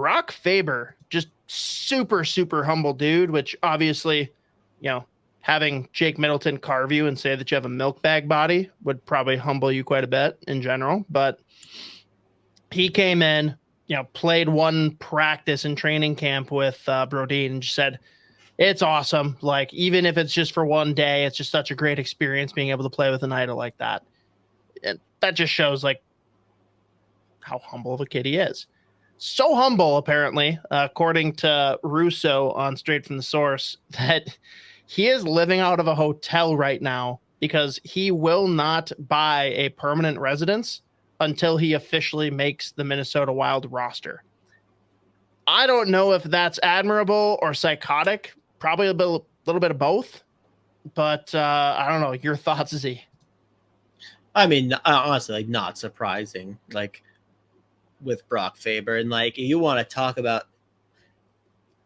Brock Faber, just super, super humble dude, which obviously, having Jake Middleton carve you and say that you have a milk bag body would probably humble you quite a bit in general. But he came in, played one practice in training camp with Brodeen and just said, it's awesome. Like, even if it's just for one day, it's just such a great experience being able to play with an idol like that. And that just shows like how humble of a kid he is. So humble, apparently, according to Russo on Straight from the Source, that he is living out of a hotel right now because he will not buy a permanent residence until he officially makes the Minnesota Wild roster. I don't know if that's admirable or psychotic. Probably a little bit of both. But I don't know. Your thoughts, Z? I mean, honestly, like, not surprising. Like, with Brock Faber, and like, you want to talk about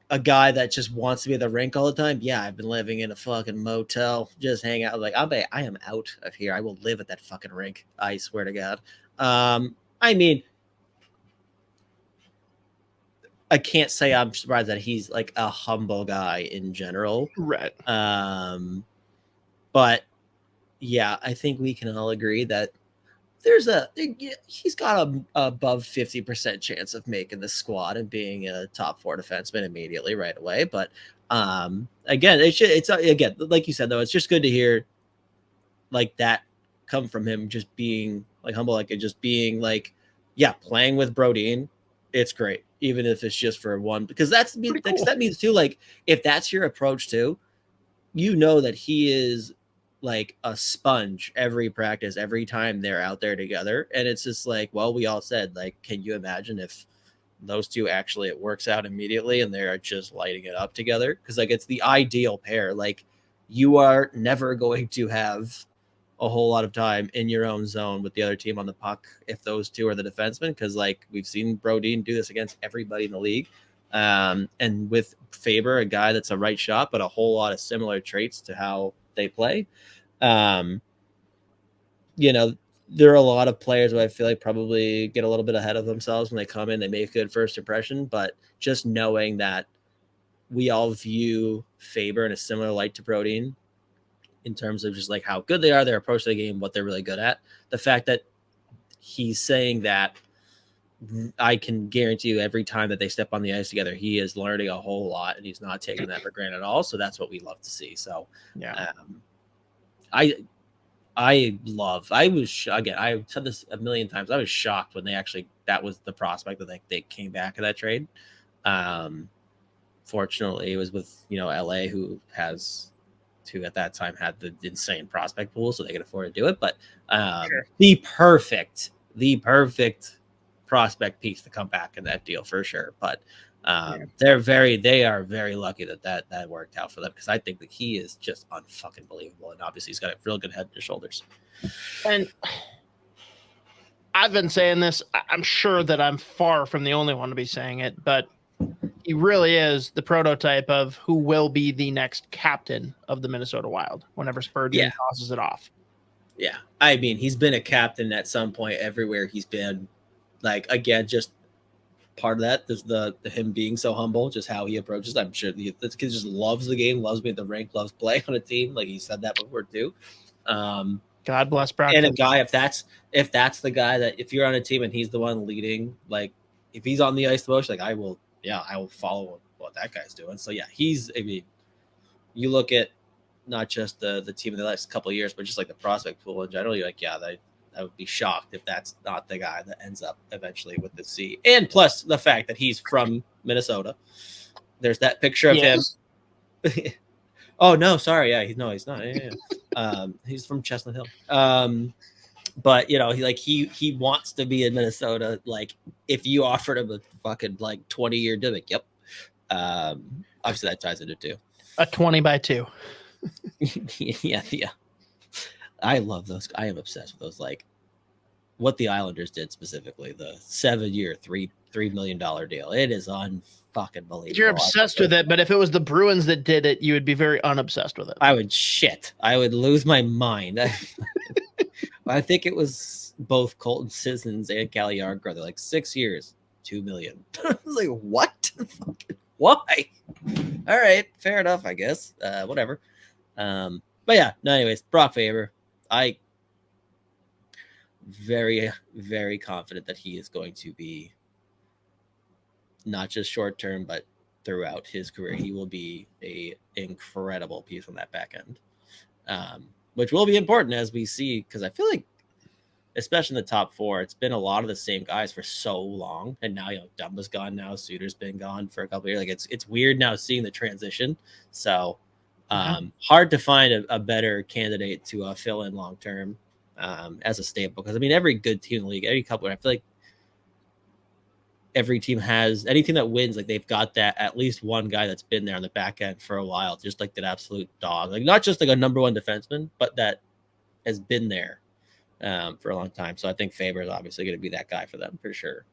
a guy that just wants to be at the rink all the time. Yeah, I've been living in a fucking motel, just hang out. Like, I am out of here. I will live at that fucking rink. I swear to God. I mean, I can't say I'm surprised that he's like a humble guy in general. Right. But yeah, I think we can all agree that he's got a above 50% chance of making the squad and being a top 4 defenseman immediately right away. But again, it's again, like you said, though, it's just good to hear like that come from him, just being like humble, like it just being like, yeah, playing with Brodeen, it's great, even if it's just for one, because that means too, like, if that's your approach too, that he is like a sponge every practice, every time they're out there together. And it's just like, well, we all said, like, can you imagine if those two actually, it works out immediately and they're just lighting it up together? Because like, it's the ideal pair. Like, you are never going to have a whole lot of time in your own zone with the other team on the puck if those two are the defensemen, because like we've seen Brodeen do this against everybody in the league. And with Faber, a guy that's a right shot, but a whole lot of similar traits to how they play. There are a lot of players who I feel like probably get a little bit ahead of themselves when they come in, they make a good first impression, but just knowing that we all view Faber in a similar light to Brodeen in terms of just like how good they are, their approach to the game, what they're really good at. The fact that he's saying that, I can guarantee you every time that they step on the ice together, he is learning a whole lot and he's not taking that for granted at all. So that's what we love to see. So yeah, I said this a million times. I was shocked when that was the prospect that they came back in that trade. Fortunately it was with, LA, who at that time had the insane prospect pool, so they could afford to do it. But sure. the perfect prospect piece to come back in that deal for sure. But they are very lucky that worked out for them, because I think that he is just unfucking believable, and obviously he's got a real good head on his shoulders. And I've been saying this, I'm sure that I'm far from the only one to be saying it, but he really is the prototype of who will be the next captain of the Minnesota Wild whenever Spurgeon tosses it off. Yeah. I mean, he's been a captain at some point everywhere he's been. Like, again, just part of that is the him being so humble, just how he approaches. I'm sure this kid just loves the game, loves being at the rink, loves playing on a team. Like, he said that before too. God bless Brock. And a guy, if that's the guy that, if you're on a team and he's the one leading, like, if he's on the ice the most, like, I will follow what that guy's doing. So yeah, you look at not just the team in the last couple of years, but just like the prospect pool in general, you're like, yeah, I would be shocked if that's not the guy that ends up eventually with the C. And plus the fact that he's from Minnesota. There's that picture of him. Oh no, sorry. Yeah, he's not. Yeah. He's from Chestnut Hill. But he wants to be in Minnesota. Like, if you offered him a fucking like 20-year deal, like, yep. Obviously that ties into 2. A 20x2. yeah. I love those. I am obsessed with those. Like, what the Islanders did specifically, the 7-year, $3 million deal. It is unfucking believable. You're obsessed with it, but if it was the Bruins that did it, you would be very unobsessed with it. I would lose my mind. I think it was both Colton Sissons and Calle Yarncrow. They're like 6 years, $2 million. I was like, what? Why? All right, fair enough, I guess. Whatever. But yeah, no, anyways, Brock Faber, I very, very confident that he is going to be not just short term, but throughout his career. He will be a incredible piece on that back end, which will be important as we see, because I feel like, especially in the top four, it's been a lot of the same guys for so long. And now, Dumba's gone now. Suter's been gone for a couple of years. Like it's weird now seeing the transition. So hard to find a better candidate to fill in long term as a staple. Because I mean, every good team in the league, every couple, I feel like every team has anything that wins. Like they've got that at least one guy that's been there on the back end for a while, just like that absolute dog. Like not just like a number one defenseman, but that has been there for a long time. So I think Faber is obviously going to be that guy for them for sure.